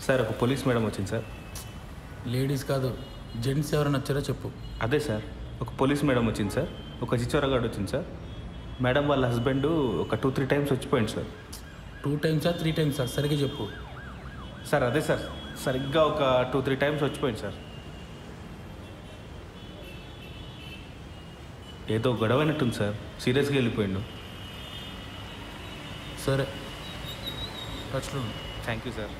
Sir ఒక police madam వచ్చింది sir. Ladies కాదు, జెంట్స్ ఎవరైనా వచ్చారో చెప్పు. అదే సార్, ఒక పోలీస్ మేడం వచ్చింది సార్, ఒక చిచ్చోరగాడు వచ్చింది సార్. మేడం వాళ్ళ హస్బెండ్ ఒక 2-3 టైమ్స్ వచ్చిపోయింది సార్. 2 టైమ్సా 3 టైమ్సా సరిగ్గా చెప్పు. సార్ అదే సార్, సరిగ్గా ఒక 2-3 టైమ్స్ వచ్చిపోయింది సార్. ఏదో గొడవ అయినట్టుంది సార్, సీరియస్గా వెళ్ళిపోయిండు. సరే, టచ్లో. Thank you sir.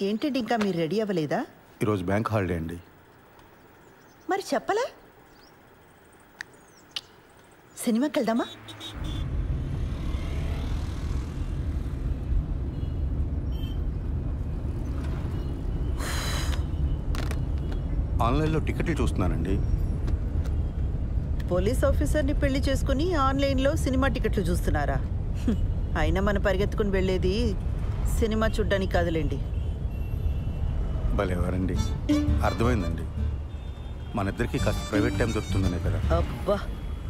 ఏంటండి ఇంకా మీరు రెడీ అవ్వలేదా? ఈరోజు బ్యాంక్ హాలిడే అండి. మరి చెప్పలే. సినిమాకి వెళ్దామా? ఆన్లైన్లో టికెట్లు చూస్తున్నానండి. పోలీస్ ఆఫీసర్ని పెళ్లి చేసుకుని ఆన్లైన్లో సినిమా టికెట్లు చూస్తున్నారా? అయినా మనం పరిగెత్తుకుని వెళ్ళేది సినిమా చూడ్డానికి కాదులేండి. భలేవారండి, అర్థమైందండి. మన ఇద్దరికి కాస్త ప్రైవేట్ టైం దొరుకుతుందనే కదా. అబ్బా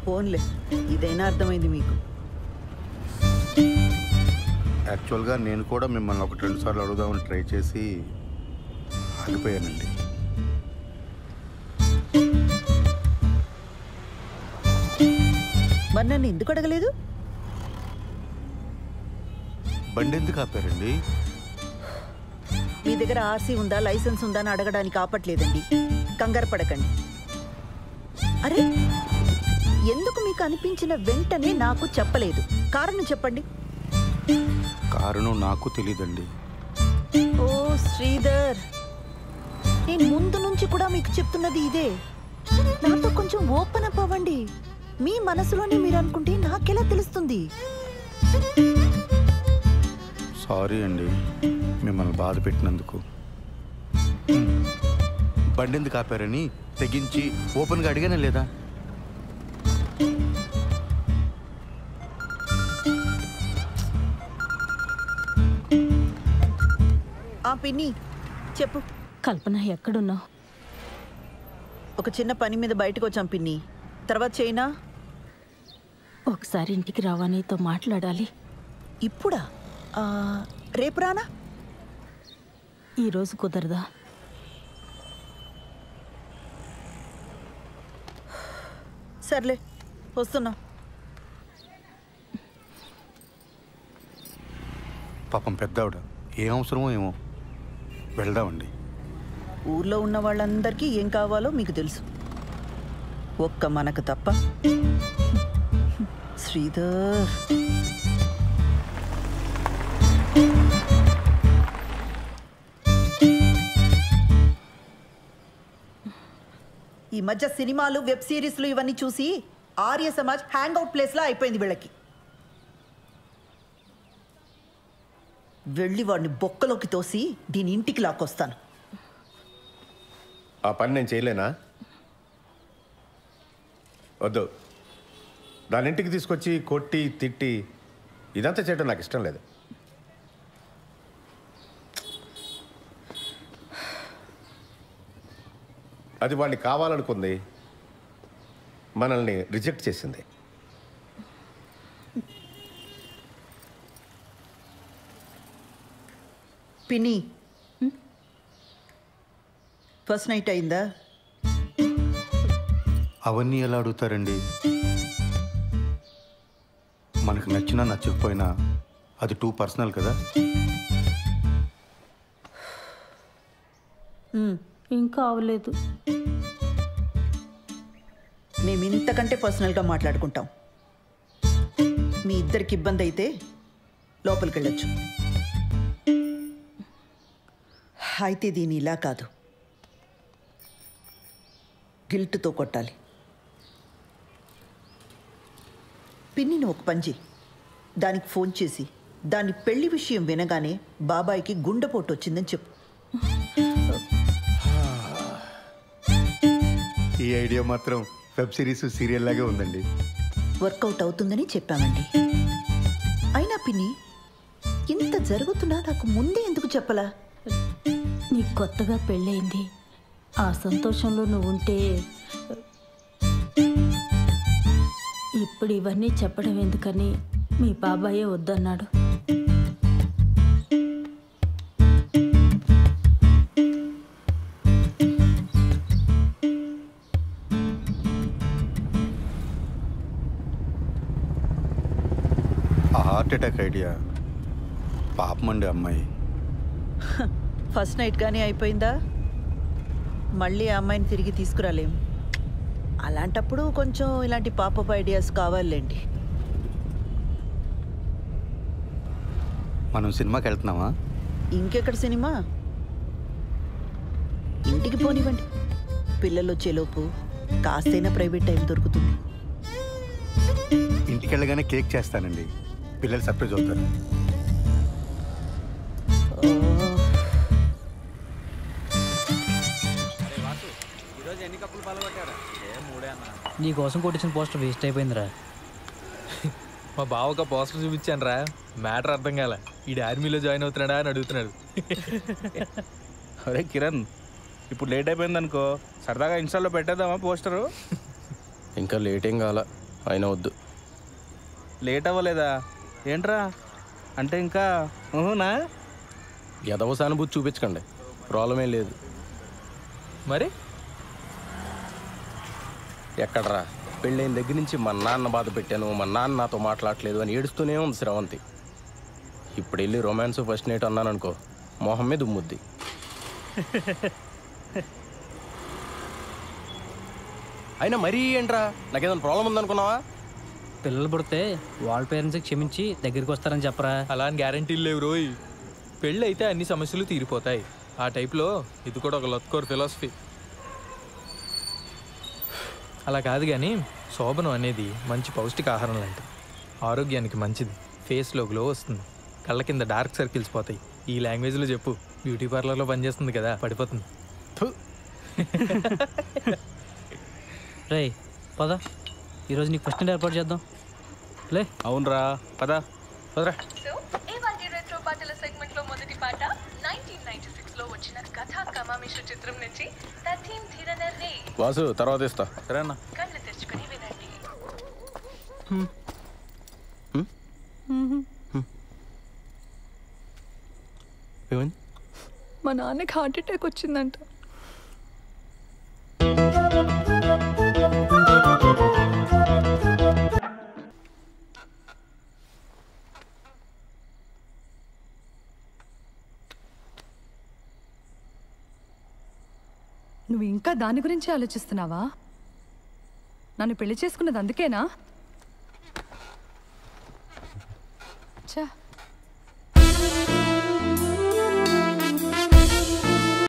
ఫోన్లే, ఇదైనా అర్థమైంది మీకు. యాక్చువల్గా నేను కూడా మిమ్మల్ని 1-2 సార్లు అడుగుదామని ట్రై చేసి ఆగిపోయానండి. మరి నన్ను ఎందుకు అడగలేదు? బండి ఎందుకు ఆపారండి? మీ దగ్గర ఆర్సీ ఉందా, లైసెన్స్ ఉందా అని అడగడానికి ఆపట్లేదండి. కంగారు పడకండి. అరే, ఎందుకు మీకు అనిపించిన వెంటనే నాకు చెప్పలేదు? కారణం చెప్పండి. కారణం నాకు తెలీదండి. ఓ శ్రీధర్, నేను ముందు నుంచి కూడా మీకు చెప్తున్నది ఇదే. నాతో కొంచెం ఓపెన్ అప్ అవ్వండి. మీ మనసులోనే మీరు అనుకుంటే నాకెలా తెలుస్తుంది? సారీ అండి మిమ్మల్ని బాధ పెట్టినందుకు. బండి ఎందుకు ఆపారని తెగించి ఓపెన్గా అడిగానే లేదా? ఆ పిన్ని చెప్పు. కల్పన ఎక్కడున్నావు? ఒక చిన్న పని మీద బయటకు వచ్చాం పిన్ని, తర్వాత చేయనా? ఒకసారి ఇంటికి రావా, నీతో మాట్లాడాలి. ఇప్పుడా? రేపు రానా? ఈరోజు కుదరదా? సర్లే, వస్తున్నా. పాపం పెద్దవిడ, ఏం అవసరమో ఏమో. వెళ్దామండి. ఊర్లో ఉన్న వాళ్ళందరికీ ఏం కావాలో మీకు తెలుసు, ఒక్క మనకు తప్ప. శ్రీధర్, ఈ మధ్య సినిమాలు, వెబ్ సిరీస్లు ఇవన్నీ చూసి ఆర్య సమాజ్ హ్యాంగ్అవుట్ ప్లేస్లా అయిపోయింది వీళ్ళకి. వెళ్ళి వాడిని బొక్కలోకి తోసి దీని ఇంటికి లాక్కొస్తాను. ఆ పని నేను చేయలేనా? వద్దు, దాని ఇంటికి తీసుకొచ్చి కొట్టి తిట్టి ఇదంతా చేయడం నాకు ఇష్టం లేదు. అది వాడిని కావాలనుకుంది, మనల్ని రిజెక్ట్ చేసింది. పిన్ని, ఫస్ట్ నైట్ అయిందా? అవన్నీ ఎలా అడుగుతారండి? మనకు నచ్చినా నచ్చకపోయినా అది టూ పర్సనల్ కదా. ఇంకా అవలేదు. మేము ఇంతకంటే పర్సనల్గా మాట్లాడుకుంటాం. మీ ఇద్దరికి ఇబ్బంది అయితే లోపలికి వెళ్ళొచ్చు. అయితే దీని ఇలా కాదు, గిల్ట్తో కొట్టాలి. పిన్నిని ఒక పని చెయ్యి, దానికి ఫోన్ చేసి దాని పెళ్లి విషయం వినగానే బాబాయికి గుండెపోటు వచ్చిందని చెప్పు. ఈ ఐడియా మాత్రం వెబ్ సిరీస్, సీరియల్ లాగే ఉందండి. వర్కౌట్ అవుతుందని చెప్పామండి. అయినా పిన్ని, ఇంత జరుగుతున్నా నాకు ముందే ఎందుకు చెప్పలా? నీకు కొత్తగా పెళ్ళయింది, ఆ సంతోషంలో నువ్వు ఉంటే ఇప్పుడు ఇవన్నీ చెప్పడం ఎందుకని మీ బాబాయే వద్దన్నాడు. ఆ హార్ట్ అటాక్ ఐడియా పాపమండి అమ్మాయి. ఫస్ట్ నైట్ కానీ అయిపోయిందా? మళ్ళీ ఆ అమ్మాయిని తిరిగి తీసుకురాలేం. అలాంటప్పుడు కొంచెం ఇలాంటి పాపప్ ఐడియాస్ కావాలండి. మనం సినిమాకి వెళ్తున్నామా? ఇంకెక్కడ సినిమా? ఇంటికి పోనివ్వండి. పిల్లలు వచ్చేలోపు కాస్తైనా ప్రైవేట్ టైం దొరుకుతుంది. ఇంటికి వెళ్ళగానే కేక్ చేస్తానండి, పిల్లలు సర్ప్రైజ్ అవుతారు. నీ కోసం కొట్టించిన పోస్టర్ వేస్ట్ అయిపోయిందిరా. మా బావక పోస్టర్ చూపించాను రా, మ్యాటర్ అర్థం కాల. ఈడు ఆర్మీలో జాయిన్ అవుతున్నాడా అని అడుగుతున్నాడు. అరే కిరణ్, ఇప్పుడు లేట్ అయిపోయింది అనుకో, సరదాగా ఇన్స్టాల్లో పెట్టేద్దామా పోస్టరు? ఇంకా లేట్ ఏం కావాలా, అయినా వద్దు. లేట్ అవ్వలేదా ఏంట్రా? అంటే ఇంకా ఊహునా? ఎదవ సానుభూతి చూపించకండి, ప్రాబ్లం ఏం లేదు. మరి ఎక్కడరా, పెళ్ళైన దగ్గర నుంచి మా నాన్న బాధ పెట్టాను, మా నాన్న నాతో మాట్లాడలేదు అని ఏడుస్తూనే ఉంది శ్రవంతి. ఇప్పుడు వెళ్ళి రొమాన్స్ ఫస్ట్ నైట్ అన్నాను అనుకో, మొహం మీద ఉమ్ముద్ది. అయినా మరీ ఏంట్రా, నాకేదైనా ప్రాబ్లం ఉందనుకున్నావా? పిల్లలు పుడితే వాళ్ళ పేరెంట్స్కి క్షమించి దగ్గరికి వస్తారని చెప్పరా. అలా అని గ్యారంటీలు లేవు రోయ్. పెళ్ళి అయితే అన్ని సమస్యలు తీరిపోతాయి. ఆ టైప్లో ఇది కూడా ఒక లత్కోర్ ఫిలాసఫీ. అలా కాదు కానీ శోభనం అనేది మంచి పౌష్టికాహారం లాంటిది, ఆరోగ్యానికి మంచిది, ఫేస్లో గ్లో వస్తుంది, కళ్ళ కింద డార్క్ సర్కిల్స్ పోతాయి. ఈ లాంగ్వేజ్లో చెప్పు, బ్యూటీ పార్లర్లో పనిచేస్తుంది కదా, పడిపోతుంది. రే పద, ఈరోజు నీకు ఫస్ట్ నైట్ ఏర్పాటు చేద్దాం. లే. అవునరా, పదా పదరా. సో ఇవాల్టి రెట్రో పాటల సెగ్మెంట్ లో మొదటి పాట 1996 లో వచ్చిన కథా కమామిషు చిత్రం నుంచి తథీం ధిరన రే. వాసు తర్వాత ఇస్తా. సరే అన్న. కళ్ళు తెరుచుకొని వినండి. ఏమైంది? మా నాన్నకి హార్ట్ అటాక్ వచ్చిందంట. నువ్వు ఇంకా దాని గురించి ఆలోచిస్తున్నావా? నన్ను పెళ్లి చేసుకున్నది అందుకేనా? ఛా.